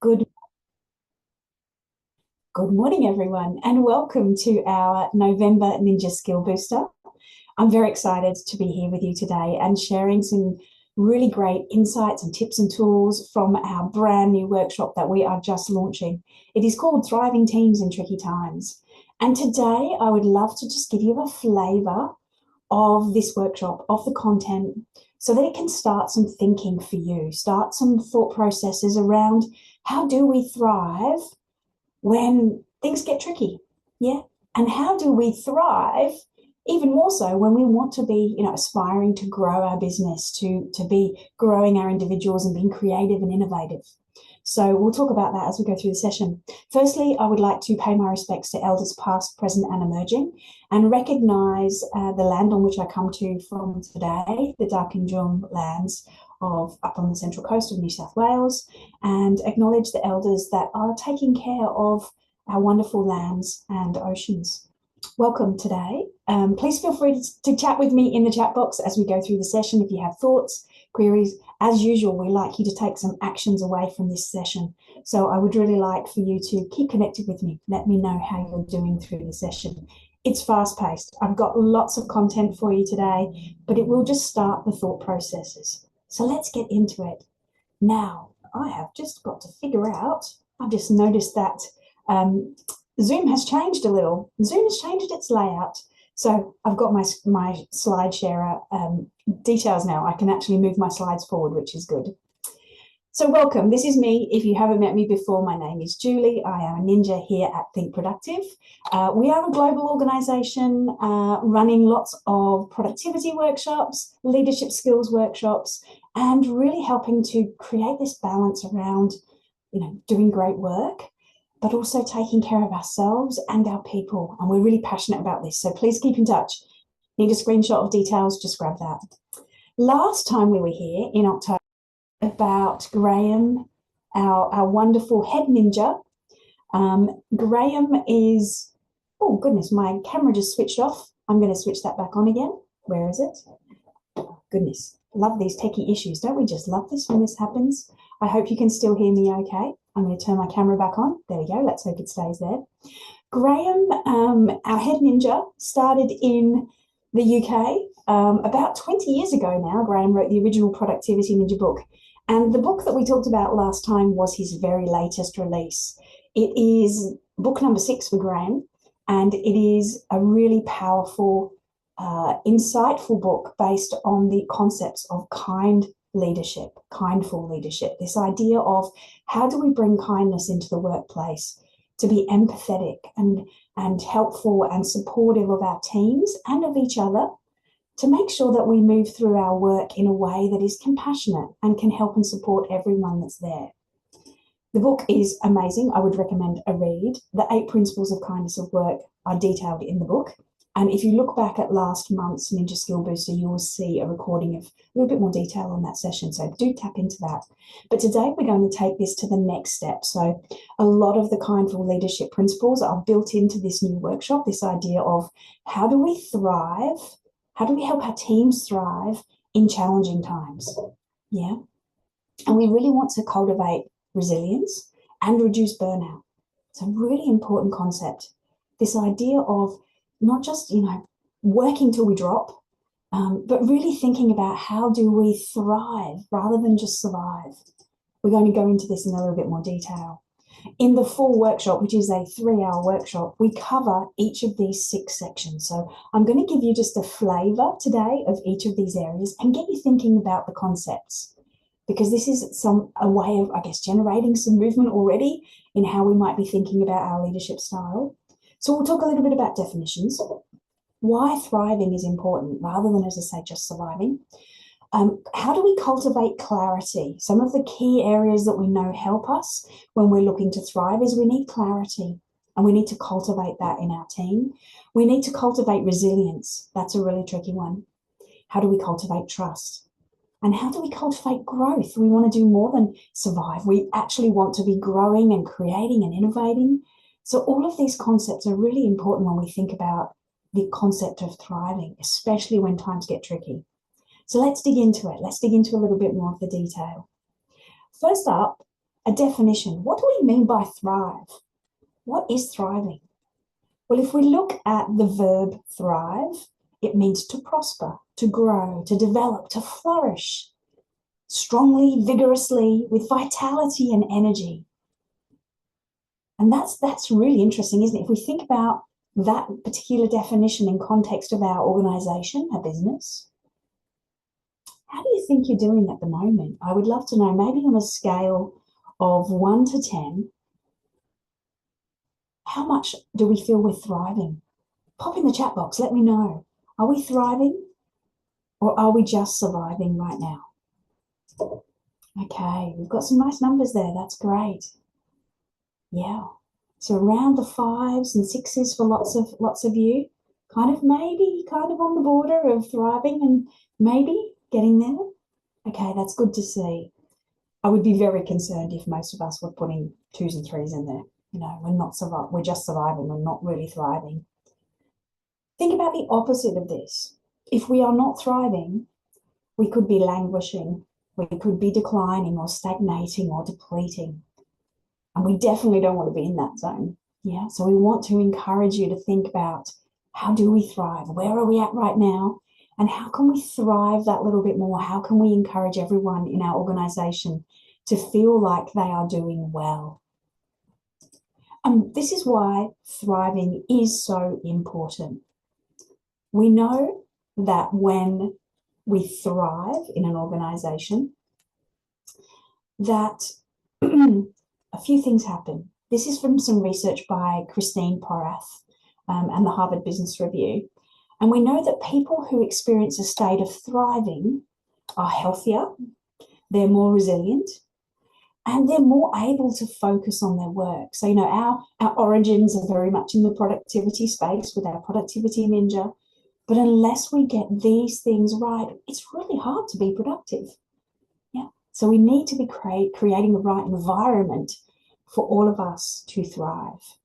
Good, good morning, everyone, and welcome to our November Ninja Skill Booster. I'm very excited to be here with you today and sharing some really great insights and tips and tools from our brand new workshop that we are just launching. It is called Thriving Teams in Tricky Times. And today I would love to just give you a flavor of this workshop, of the content, so that it can start some thinking for you, start some thought processes around how do we thrive when things get tricky. Yeah. And how do we thrive even more so when we want to be, aspiring to grow our business, to be growing our individuals and being creative and innovative. So we'll talk about that as we go through the session. Firstly, I would like to pay my respects to elders past, present, and emerging, and recognise the land on which I come to from today, the Darkinjung lands of up on the central coast of New South Wales, and acknowledge the elders that are taking care of our wonderful lands and oceans. Welcome today. Please feel free to chat with me in the chat box as we go through the session if you have thoughts, queries. As usual, we like you to take some actions away from this session. So I would really like for you to keep connected with me. Let me know how you're doing through the session. It's fast-paced. I've got lots of content for you today, but it will just start the thought processes. So let's get into it. Now, I have just got to figure out, I've just noticed that Zoom has changed a little. Zoom has changed its layout. So I've got my slide share details now. I can actually move my slides forward, which is good. So welcome. This is me. If you haven't met me before, my name is Julie. I am a ninja here at Think Productive. We are a global organisation running lots of productivity workshops, leadership skills workshops, and really helping to create this balance around, doing great work, but also taking care of ourselves and our people. And we're really passionate about this. So please keep in touch. Need a screenshot of details, just grab that. Last time we were here in October about Graham, our wonderful head ninja. Graham is, oh goodness, my camera just switched off. I'm going to switch that back on again. Where is it? Oh, goodness, love these techie issues. Don't we just love this when this happens? I hope you can still hear me okay. I'm going to turn my camera back on. There we go. Let's hope it stays there. Graham, our head ninja, started in the UK about 20 years ago now. Graham wrote the original Productivity Ninja book. And the book that we talked about last time was his very latest release. It is book number 6 for Graham, and it is a really powerful, insightful book based on the concepts of kind leadership, kindful leadership, this idea of how do we bring kindness into the workplace to be empathetic and helpful and supportive of our teams and of each other, to make sure that we move through our work in a way that is compassionate and can help and support everyone that's there. The book is amazing. I would recommend a read. The 8 principles of kindness of work are detailed in the book. And if you look back at last month's Ninja Skill Booster, you will see a recording of a little bit more detail on that session. So do tap into that. But today we're going to take this to the next step. So a lot of the kindful leadership principles are built into this new workshop, this idea of how do we thrive? How do we help our teams thrive in challenging times? Yeah. And we really want to cultivate resilience and reduce burnout. It's a really important concept. This idea of not just, working till we drop, but really thinking about how do we thrive rather than just survive. We're going to go into this in a little bit more detail. In the full workshop, which is a 3-hour workshop, we cover each of these 6 sections. So I'm going to give you just a flavor today of each of these areas and get you thinking about the concepts, because this is a way of, generating some movement already in how we might be thinking about our leadership style. So we'll talk a little bit about definitions, why thriving is important rather than, as I say, just surviving. How do we cultivate clarity? Some of the key areas that we know help us when we're looking to thrive is we need clarity, and we need to cultivate that in our team. We need to cultivate resilience. That's a really tricky one. How do we cultivate trust? And how do we cultivate growth? We want to do more than survive. We actually want to be growing and creating and innovating. So all of these concepts are really important when we think about the concept of thriving, especially when times get tricky. So let's dig into it. Let's dig into a little bit more of the detail. First up, a definition. What do we mean by thrive? What is thriving? Well, if we look at the verb thrive, it means to prosper, to grow, to develop, to flourish strongly, vigorously, with vitality and energy. And that's really interesting, isn't it? If we think about that particular definition in context of our organization, our business, how do you think you're doing at the moment? I would love to know, maybe on a scale of 1 to 10, how much do we feel we're thriving? Pop in the chat box, let me know. Are we thriving or are we just surviving right now? Okay, we've got some nice numbers there. That's great. Yeah. So around the 5s and 6s for lots of you. Kind of on the border of thriving and maybe getting there. Okay, that's good to see. I would be very concerned if most of us were putting 2s and 3s in there. You know, we're just surviving, we're not really thriving. Think about the opposite of this. If we are not thriving, we could be languishing, we could be declining or stagnating or depleting. And we definitely don't want to be in that zone. Yeah. So we want to encourage you to think about, how do we thrive? Where are we at right now? And how can we thrive that little bit more? How can we encourage everyone in our organization to feel like they are doing well? And this is why thriving is so important. We know that when we thrive in an organization, that a few things happen. This is from some research by Christine Porath and the Harvard Business Review. And we know that people who experience a state of thriving are healthier, they're more resilient, and they're more able to focus on their work. So, you know, our origins are very much in the productivity space with our productivity ninja. But unless we get these things right, it's really hard to be productive. Yeah. So we need to be creating the right environment for all of us to thrive.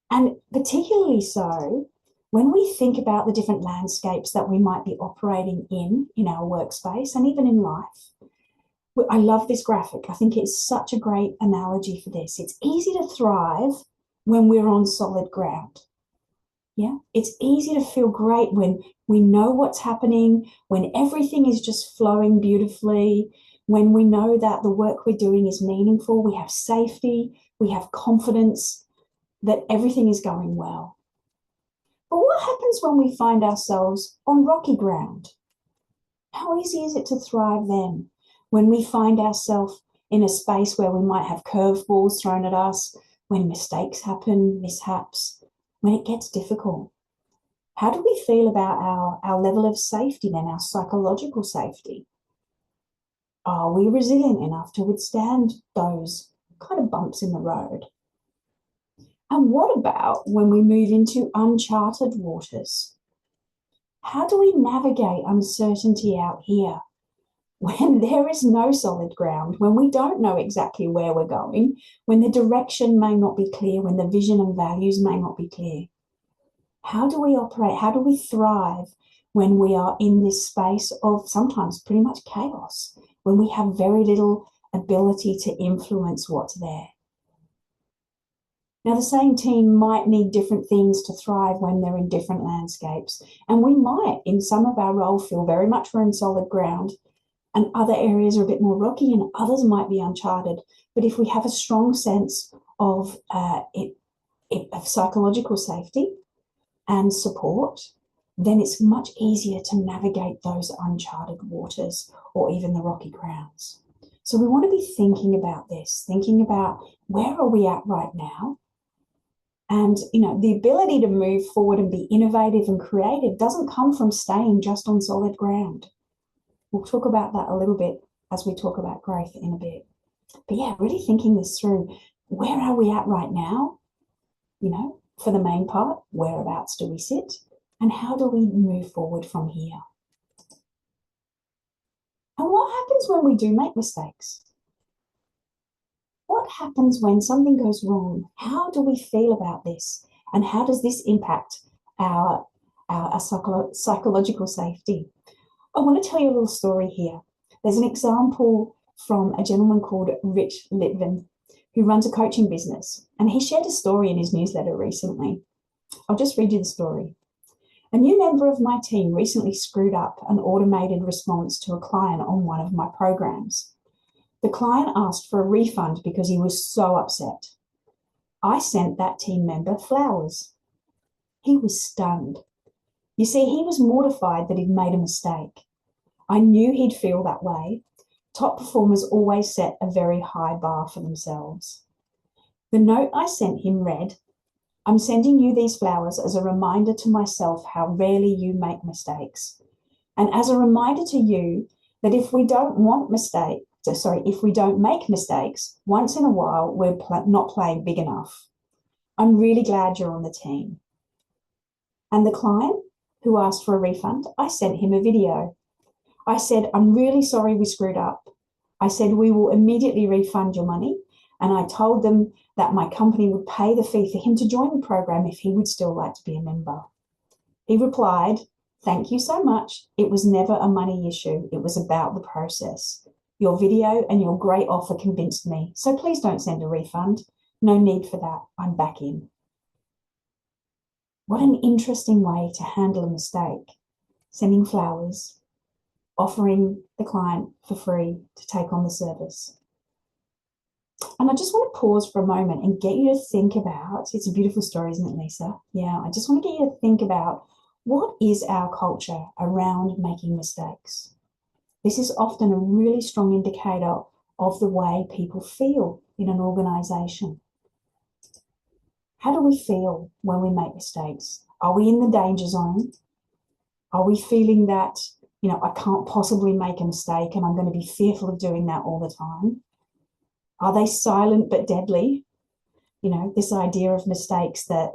And particularly so when we think about the different landscapes that we might be operating in our workspace and even in life. I love this graphic. I think it's such a great analogy for this. It's easy to thrive when we're on solid ground. Yeah, it's easy to feel great when we know what's happening, when everything is just flowing beautifully, when we know that the work we're doing is meaningful, we have safety, we have confidence that everything is going well. But what happens when we find ourselves on rocky ground? How easy is it to thrive then? When we find ourselves in a space where we might have curveballs thrown at us, when mistakes happen, mishaps, when it gets difficult. How do we feel about our level of safety then, our psychological safety? Are we resilient enough to withstand those kind of bumps in the road? And what about when we move into uncharted waters? How do we navigate uncertainty out here? When there is no solid ground, when we don't know exactly where we're going, when the direction may not be clear, when the vision and values may not be clear. How do we operate? How do we thrive when we are in this space of sometimes pretty much chaos, when we have very little ability to influence what's there? Now, the same team might need different things to thrive when they're in different landscapes. And we might, in some of our role, feel very much we're in solid ground, and other areas are a bit more rocky and others might be uncharted. But if we have a strong sense of psychological safety and support, then it's much easier to navigate those uncharted waters or even the rocky grounds. So we want to be thinking about this, thinking about where are we at right now? And, you know, the ability to move forward and be innovative and creative doesn't come from staying just on solid ground. We'll talk about that a little bit as we talk about growth in a bit. But yeah, really thinking this through. Where are we at right now? You know, for the main part, whereabouts do we sit? And how do we move forward from here? And what happens when we do make mistakes? What happens when something goes wrong? How do we feel about this? And how does this impact our psychological safety? I want to tell you a little story here. There's an example from a gentleman called Rich Litvin, who runs a coaching business. And he shared a story in his newsletter recently. I'll just read you the story. A new member of my team recently screwed up an automated response to a client on one of my programs. The client asked for a refund because he was so upset. I sent that team member flowers. He was stunned. You see, he was mortified that he'd made a mistake. I knew he'd feel that way. Top performers always set a very high bar for themselves. The note I sent him read, I'm sending you these flowers as a reminder to myself how rarely you make mistakes. And as a reminder to you that if we don't make mistakes, once in a while, we're not playing big enough. I'm really glad you're on the team. And the client who asked for a refund, I sent him a video. I said, I'm really sorry we screwed up. I said, we will immediately refund your money. And I told them that my company would pay the fee for him to join the program if he would still like to be a member. He replied, thank you so much. It was never a money issue. It was about the process. Your video and your great offer convinced me. So please don't send a refund. No need for that. I'm back in. What an interesting way to handle a mistake. Sending flowers, offering the client for free to take on the service. And I just want to pause for a moment and get you to think about, it's a beautiful story, isn't it, Lisa? Yeah, I just want to get you to think about what is our culture around making mistakes? This is often a really strong indicator of the way people feel in an organization. How do we feel when we make mistakes? Are we in the danger zone? Are we feeling that, I can't possibly make a mistake and I'm going to be fearful of doing that all the time? Are they silent but deadly? This idea of mistakes that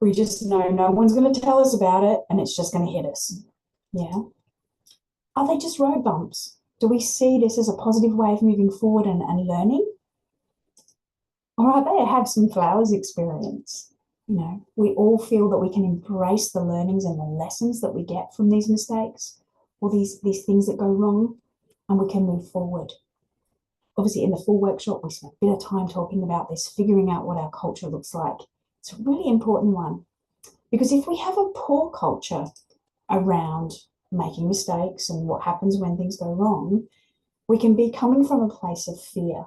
we just know no one's going to tell us about it and it's just going to hit us. Yeah. Are they just road bumps? Do we see this as a positive way of moving forward and learning? Or are they a have some flowers experience? We all feel that we can embrace the learnings and the lessons that we get from these mistakes or these things that go wrong, and we can move forward. Obviously, in the full workshop, we spent a bit of time talking about this, figuring out what our culture looks like. It's a really important one, because if we have a poor culture around making mistakes and what happens when things go wrong, we can be coming from a place of fear.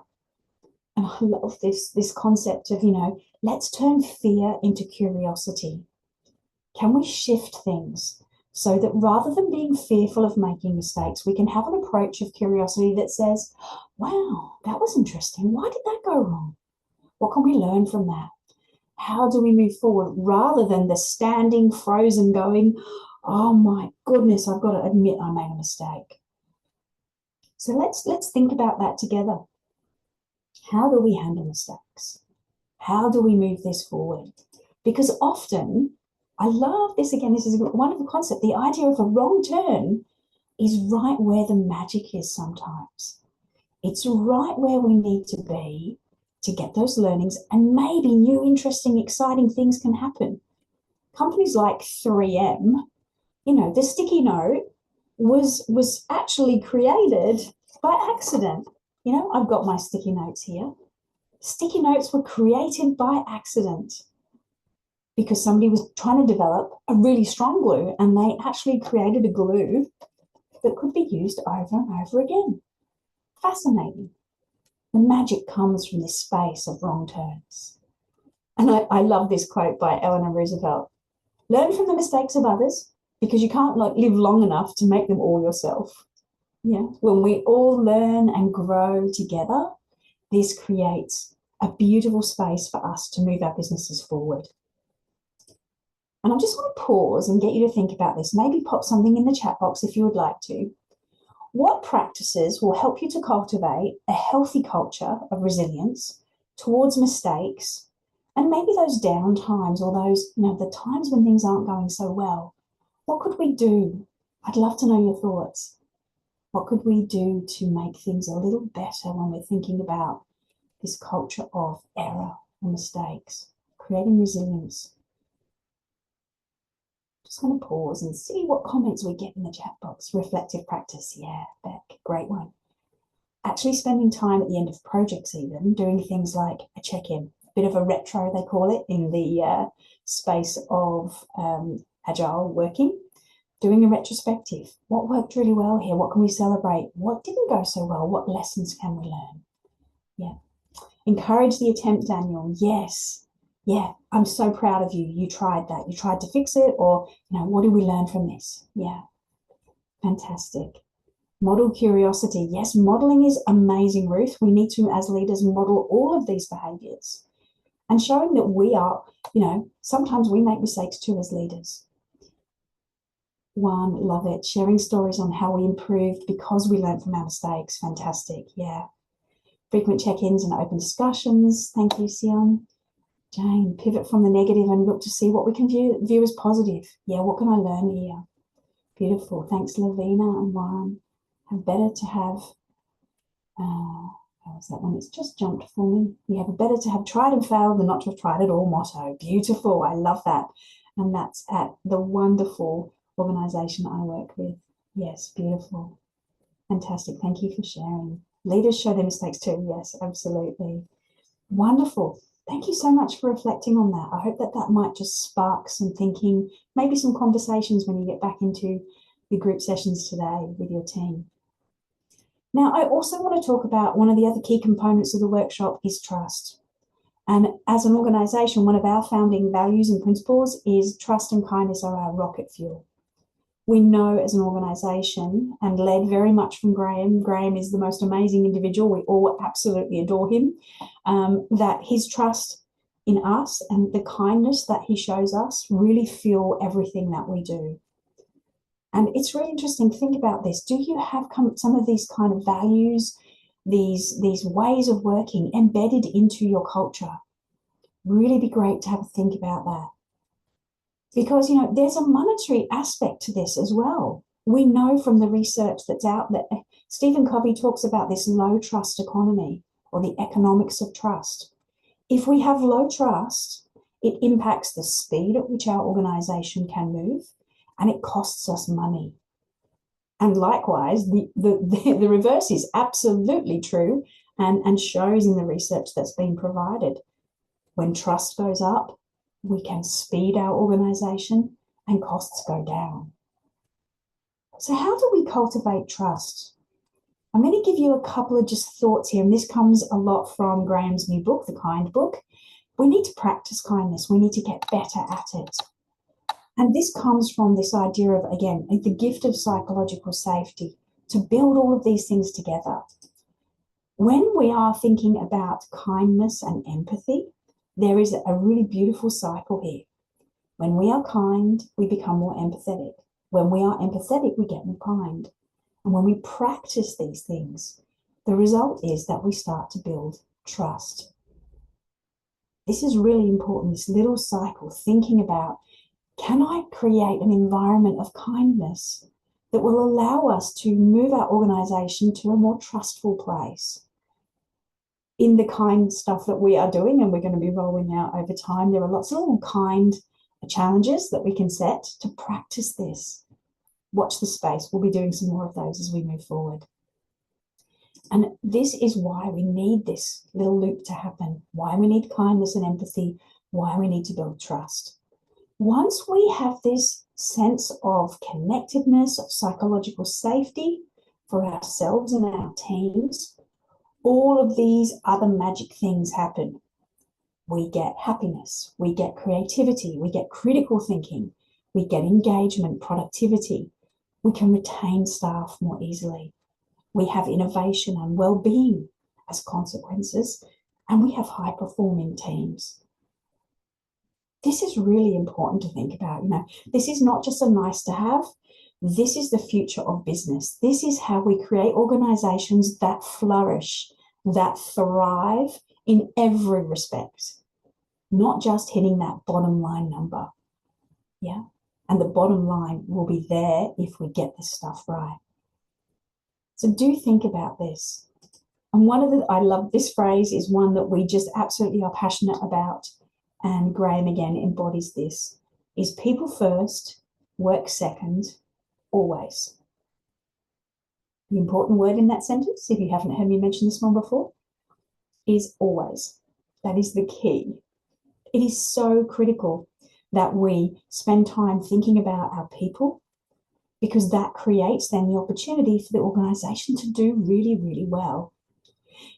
And I love this concept of, let's turn fear into curiosity. Can we shift things so that rather than being fearful of making mistakes, we can have an approach of curiosity that says, wow, that was interesting. Why did that go wrong? What can we learn from that? How do we move forward rather than the standing frozen going, oh my goodness, I've got to admit I made a mistake. So let's think about that together. How do we handle mistakes? How do we move this forward? Because often, I love this again, this is a wonderful concept. The idea of a wrong turn is right where the magic is sometimes. It's right where we need to be to get those learnings, and maybe new, interesting, exciting things can happen. Companies like 3M, the sticky note was actually created by accident. I've got my sticky notes here. Sticky notes were created by accident because somebody was trying to develop a really strong glue, and they actually created a glue that could be used over and over again. Fascinating. The magic comes from this space of wrong turns. And I love this quote by Eleanor Roosevelt. Learn from the mistakes of others because you can't live long enough to make them all yourself. Yeah. When we all learn and grow together, this creates a beautiful space for us to move our businesses forward. And I just want to pause and get you to think about this. Maybe pop something in the chat box if you would like to. What practices will help you to cultivate a healthy culture of resilience towards mistakes, and maybe those down times or those, the times when things aren't going so well? What could we do? I'd love to know your thoughts. What could we do to make things a little better when we're thinking about this culture of error and mistakes, creating resilience? Just going to pause and see what comments we get in the chat box. Reflective practice. Yeah, Beck, great one. actually spending time at the end of projects, even doing things like a check-in, a bit of a retro, they call it, in the space of agile working, doing a retrospective. What worked really well here? What can we celebrate? What didn't go so well? What lessons can we learn? Yeah. Encourage the attempt, Daniel. Yes. Yeah, I'm so proud of you. You tried that. You tried to fix it, or, what did we learn from this? Yeah. Fantastic. Model curiosity. Yes, modeling is amazing, Ruth. We need to, as leaders, model all of these behaviors and showing that we are, sometimes we make mistakes too as leaders. One, love it. Sharing stories on how we improved because we learned from our mistakes. Fantastic. Yeah. Frequent check-ins and open discussions. Thank you, Sion. Jane, pivot from the negative and look to see what we can view as positive. Yeah, what can I learn here? Beautiful. Thanks, Lavina and Juan. Better to have, how's that one? It's just jumped for me. We have a better to have tried and failed than not to have tried at all motto. Beautiful. I love that. And that's at the wonderful organization I work with. Yes, beautiful. Fantastic. Thank you for sharing. Leaders show their mistakes too. Yes, absolutely. Wonderful. Thank you so much for reflecting on that. I hope that might just spark some thinking, maybe some conversations when you get back into your group sessions today with your team. Now, I also want to talk about one of the other key components of the workshop is trust. And as an organization, one of our founding values and principles is trust and kindness are our rocket fuel. We know as an organization, and led very much from Graham is the most amazing individual. We all absolutely adore him, that his trust in us and the kindness that he shows us really fuel everything that we do. And it's really interesting to think about this. Do you have some of these kind of values, these ways of working embedded into your culture? Really be great to have a think about that. Because, there's a monetary aspect to this as well. We know from the research that's out that Stephen Covey talks about this low trust economy, or the economics of trust. If we have low trust, it impacts the speed at which our organization can move, and it costs us money. And likewise, the reverse is absolutely true and shows in the research that's been provided. When trust goes up, we can speed our organization and costs go down. So how do we cultivate trust? I'm going to give you a couple of just thoughts here, and this comes a lot from Graham's new book, The Kind Book. We need to practice kindness. We need to get better at it. And this comes from this idea of, again, the gift of psychological safety, to build all of these things together. When we are thinking about kindness and empathy, there is a really beautiful cycle here. When we are kind, we become more empathetic. When we are empathetic, we get more kind. And when we practice these things, the result is that we start to build trust. This is really important, this little cycle, thinking about, can I create an environment of kindness that will allow us to move our organization to a more trustful place? In the kind stuff that we are doing, and we're going to be rolling out over time, there are lots of little kind challenges that we can set to practice this. Watch the space. We'll be doing some more of those as we move forward. And this is why we need this little loop to happen, why we need kindness and empathy, why we need to build trust. Once we have this sense of connectedness, of psychological safety for ourselves and our teams, all of these other magic things happen. We get happiness, we get creativity, we get critical thinking, we get engagement, productivity. We can retain staff more easily. We have innovation and well-being as consequences, and we have high-performing teams. This is really important to think about. This is not just a nice to have. This is the future of business. This is how we create organizations that flourish, that thrive in every respect, not just hitting that bottom line number. Yeah. And the bottom line will be there if we get this stuff right. So do think about this. And I love this phrase, is one that we just absolutely are passionate about. And Graham again embodies this, is people first, work second, always. The important word in that sentence, if you haven't heard me mention this one before, is always. That is the key. It is so critical that we spend time thinking about our people, because that creates then the opportunity for the organization to do really, really well.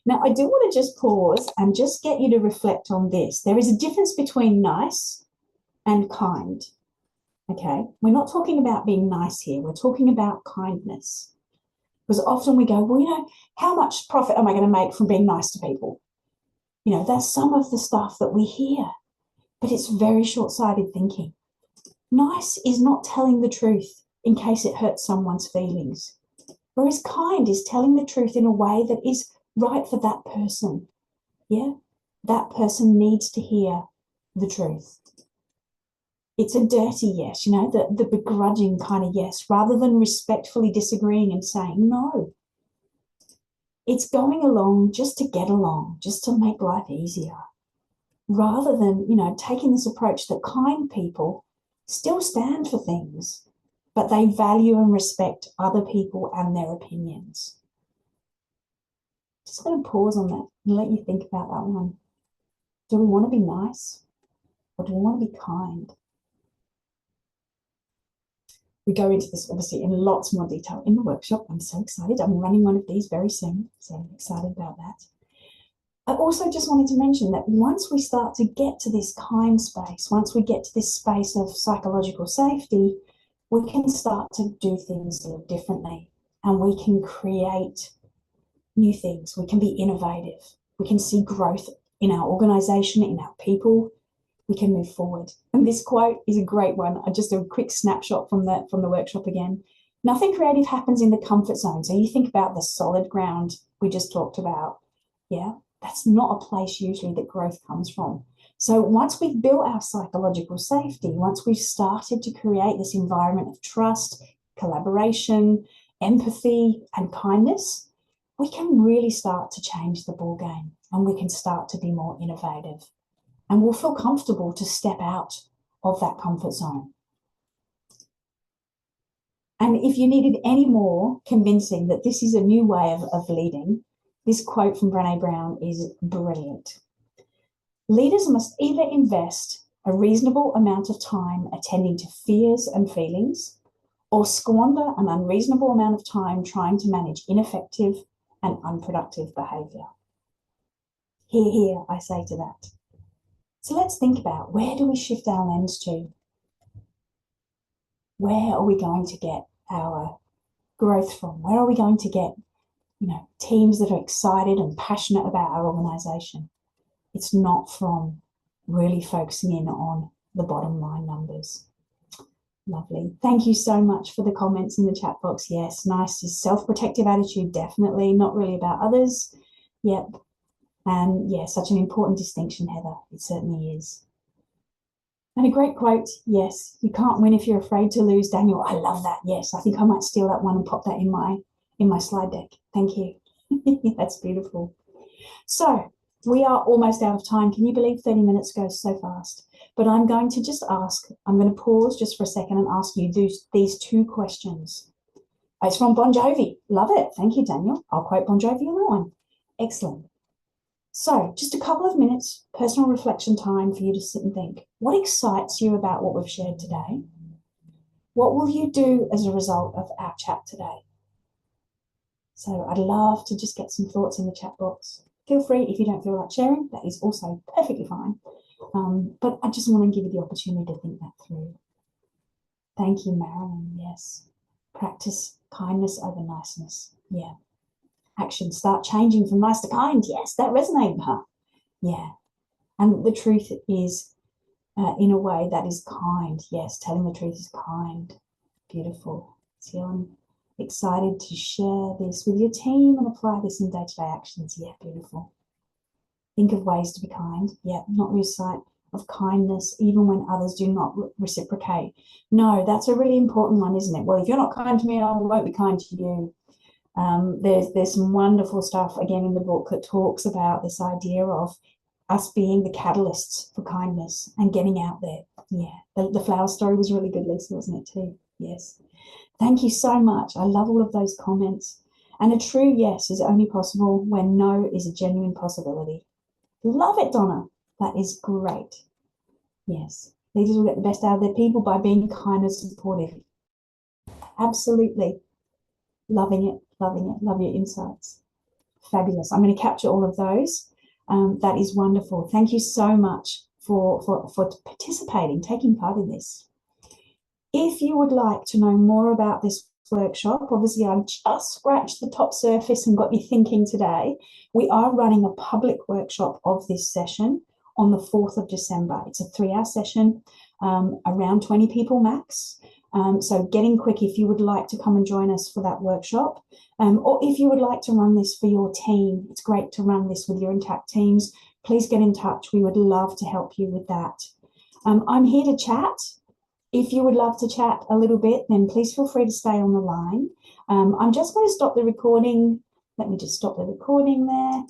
Now, I do want to just pause and just get you to reflect on this. There is a difference between nice and kind. Okay, we're not talking about being nice here. We're talking about kindness. Because often we go, well, how much profit am I going to make from being nice to people? That's some of the stuff that we hear, but it's very short-sighted thinking. Nice is not telling the truth in case it hurts someone's feelings, whereas kind is telling the truth in a way that is right for that person. Yeah, that person needs to hear the truth. It's a dirty yes, the begrudging kind of yes, rather than respectfully disagreeing and saying no. It's going along just to get along, just to make life easier, rather than, taking this approach that kind people still stand for things, but they value and respect other people and their opinions. Just going to pause on that and let you think about that one. Do we want to be nice, or do we want to be kind? We go into this obviously in lots more detail in the workshop. I'm so excited. I'm running one of these very soon, so I'm excited about that. I also just wanted to mention that once we start to get to this kind space, once we get to this space of psychological safety, we can start to do things a little differently, and we can create new things. We can be innovative. We can see growth in our organization, in our people. We can move forward. And this quote is a great one. I just do a quick snapshot from the workshop again. Nothing creative happens in the comfort zone. So you think about the solid ground we just talked about. Yeah, that's not a place usually that growth comes from. So once we've built our psychological safety, once we've started to create this environment of trust, collaboration, empathy, and kindness, we can really start to change the ball game, and we can start to be more innovative. And we'll feel comfortable to step out of that comfort zone. And if you needed any more convincing that this is a new way of leading, this quote from Brené Brown is brilliant. Leaders must either invest a reasonable amount of time attending to fears and feelings, or squander an unreasonable amount of time trying to manage ineffective and unproductive behaviour. Hear, hear, I say to that. So let's think about, where do we shift our lens to? Where are we going to get our growth from? Where are we going to get, teams that are excited and passionate about our organisation? It's not from really focusing in on the bottom line numbers. Lovely. Thank you so much for the comments in the chat box. Yes, nice is self-protective attitude, definitely. Not really about others. Yep. And yeah, such an important distinction, Heather. It certainly is. And a great quote, yes, you can't win if you're afraid to lose, Daniel. I love that. Yes, I think I might steal that one and pop that in my slide deck. Thank you. That's beautiful. So we are almost out of time. Can you believe 30 minutes goes so fast? But I'm going to just I'm going to pause just for a second and ask you these two questions. It's from Bon Jovi. Love it. Thank you, Daniel. I'll quote Bon Jovi on that one. Excellent. So just a couple of minutes, personal reflection time for you to sit and think. What excites you about what we've shared today? What will you do as a result of our chat today? So I'd love to just get some thoughts in the chat box. Feel free, if you don't feel like sharing, that is also perfectly fine. But I just want to give you the opportunity to think that through. Thank you, Marilyn. Yes. Practice kindness over niceness. Yeah. Action. Start changing from nice to kind. Yes, that resonated, huh? Yeah. And the truth is, in a way that is kind. Yes, telling the truth is kind. Beautiful. So I'm excited to share this with your team and apply this in day-to-day actions. Yeah, beautiful. Think of ways to be kind. Yeah, not lose sight of kindness even when others do not reciprocate. No, that's a really important one, isn't it? Well, if you're not kind to me, I won't be kind to you. There's some wonderful stuff, again, in the book that talks about this idea of us being the catalysts for kindness and getting out there. Yeah, the flower story was really good, Lisa, wasn't it too? Yes. Thank you so much. I love all of those comments. And a true yes is only possible when no is a genuine possibility. Love it, Donna. That is great. Yes. Leaders will get the best out of their people by being kind and supportive. Absolutely. Loving it, loving it. Love your insights. Fabulous. I'm going to capture all of those. That is wonderful. Thank you so much for participating, taking part in this. If you would like to know more about this workshop, obviously I've just scratched the top surface and got you thinking today. We are running a public workshop of this session on the 4th of December. It's a 3-hour session, around 20 people max. So getting quick if you would like to come and join us for that workshop, or if you would like to run this for your team. It's great to run this with your intact teams. Please get in touch. We would love to help you with that. I'm here to chat. If you would love to chat a little bit, then please feel free to stay on the line. I'm just going to stop the recording. Let me just stop the recording there.